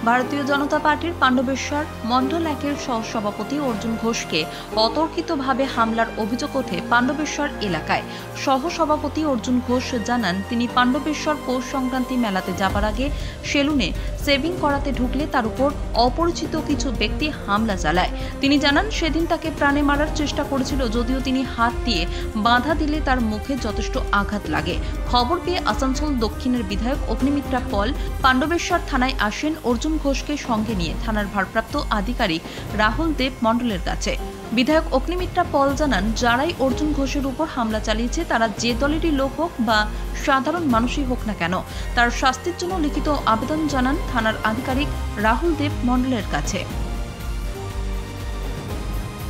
ভারতীয় জনতা পার্টির পাণ্ডবেশ্বর মণ্ডল 1-এর সহসভাপতি অর্জুন ঘোষকে অতর্কিতভাবে হামলার অভিযোগ ওঠে পাণ্ডবেশ্বর এলাকায়। সহসভাপতি অর্জুন ঘোষ জানান, তিনি পাণ্ডবেশ্বর পৌষ সংক্রান্তি মেলাতে যাবার আগে সেলুনে সেভিং করাতে ঢুকলে তার উপর অপরিচিত কিছু ব্যক্তি হামলা চালায়। তিনি জানান, সেদিন তাকে প্রাণে মারার চেষ্টা করেছিল, যদিও তিনি হাত দিয়ে বাধা দিলে তার মুখে যথেষ্ট আঘাত লাগে। খবর পেয়ে আসানসোল দক্ষিণের বিধায়ক অগ্নিমিত্রা পল পাণ্ডবেশ্বর থানায় আসেন অর্জুন ঘোষকে সঙ্গে নিয়ে থানার ভারপ্রাপ্ত আধিকারিক রাহুল দেব মণ্ডলের কাছে। বিধায়ক অগ্নিমিত্রা পল জানান, যারাই অর্জুন ঘোষের উপর হামলা চালিয়েছে তারা যে দলেরই লোক হোক বা সাধারণ মানুষই হোক না কেন, তার শাস্তির জন্য লিখিত আবেদন জানান থানার আধিকারিক রাহুল দেব মণ্ডলের কাছে।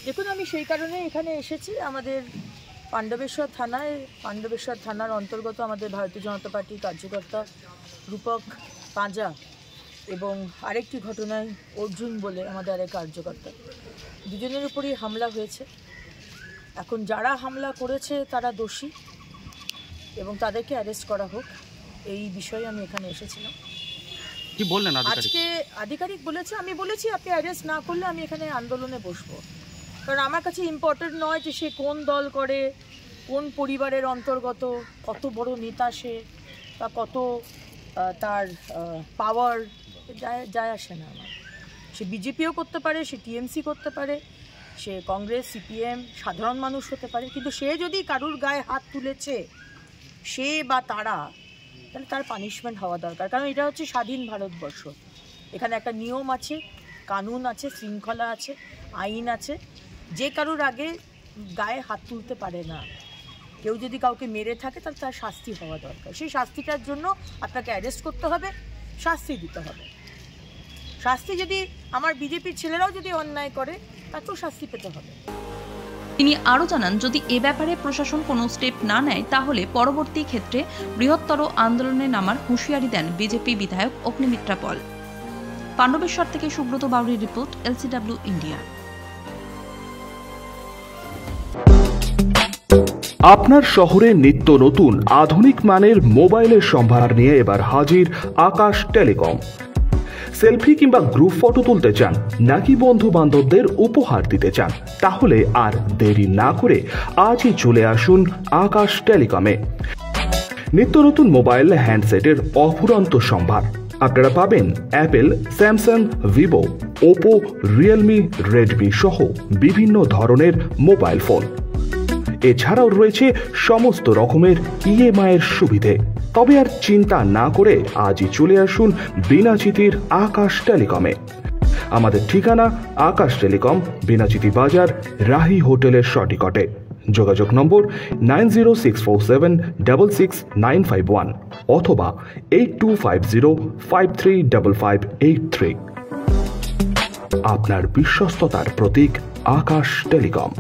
দেখুন, আমি সেই কারণে এখানে এসেছি। আমাদের পাণ্ডবেশ্বর থানার অন্তর্গত আমাদের ভারতীয় জনতা পার্টির কার্যকর্তা রূপক পাঁজা এবং আরেকটি ঘটনায় অর্জুন বলে আমাদের আরেক কার্যকর্তা, দুজনের উপরই হামলা হয়েছে। এখন যারা হামলা করেছে তারা দোষী এবং তাদেরকে অ্যারেস্ট করা হোক, এই বিষয়ে আমি এখানে এসেছিলাম। কি বললেন আজকে আধিকারিক বলেছে, আমি বলেছি আপনি অ্যারেস্ট না করলে আমি এখানে আন্দোলনে বসবো, কারণ আমার কাছে ইম্পর্টেন্ট নয় যে সে কোন দল করে, কোন পরিবারের অন্তর্গত, কত বড় নেতা সে বা কত তার পাওয়ার, যায় আসে না আমার। সে বিজেপিও করতে পারে, সে টিএমসি করতে পারে, সে কংগ্রেস, সিপিএম, সাধারণ মানুষ হতে পারে, কিন্তু সে যদি কারুর গায়ে হাত তুলেছে, সে বা তারা, তাহলে তার পানিশমেন্ট হওয়া দরকার। কারণ এটা হচ্ছে স্বাধীন ভারতবর্ষ, এখানে একটা নিয়ম আছে, কানুন আছে, শৃঙ্খলা আছে, আইন আছে। যে কারুর আগে গায়ে হাত তুলতে পারে না। কেউ যদি কাউকে মেরে থাকে তাহলে তার শাস্তি হওয়া দরকার। সেই শাস্তিটার জন্য আপনাকে অ্যারেস্ট করতে হবে, শাস্তি দিতে হবে। শাস্তি যদি আমার বিজেপির ছেলেরাও যদি অন্যায় করে তাকেও শাস্তি পেতে হবে। তিনি আরও জানান, যদি এ ব্যাপারে প্রশাসন কোনো স্টেপ না নেয় তাহলে পরবর্তী ক্ষেত্রে বৃহত্তর আন্দোলনে নামার হুঁশিয়ারি দেন বিজেপি বিধায়ক অগ্নিমিত্রা পল। পাণ্ডবেশ্বর থেকে সুব্রত বাউরির রিপোর্ট, LCW ইন্ডিয়া। আপনার শহরে নিত্য নতুন আধুনিক মানের মোবাইলের সম্ভার নিয়ে এবার হাজির আকাশ টেলিকম। সেলফি কিংবা গ্রুপ ফটো তুলতে চান নাকি বন্ধু বান্ধবদের উপহার দিতে চান, তাহলে আর দেরি না করে আজই চলে আসুন আকাশ টেলিকমে। নিত্য নতুন মোবাইল হ্যান্ডসেটের অফুরন্ত সম্ভার আপনারা পাবেন Apple, Samsung, Vivo, Oppo, Realme, Redmi সহ বিভিন্ন ধরনের মোবাইল ফোন। এছাড়াও রয়েছে সমস্ত রকমের EMI এর সুবিধে। তবে আর চিন্তা না করে আজই চলে আসুন বিনাচিতির আকাশ টেলিকমে। আমাদের ঠিকানা আকাশ টেলিকম, বিনাচিতি বাজার, রাহি হোটেলের সটিকটে। যোগাযোগ নম্বর 9064766951 অথবা 8250535583। আপনার বিশ্বস্ততার প্রতীক আকাশ টেলিকম।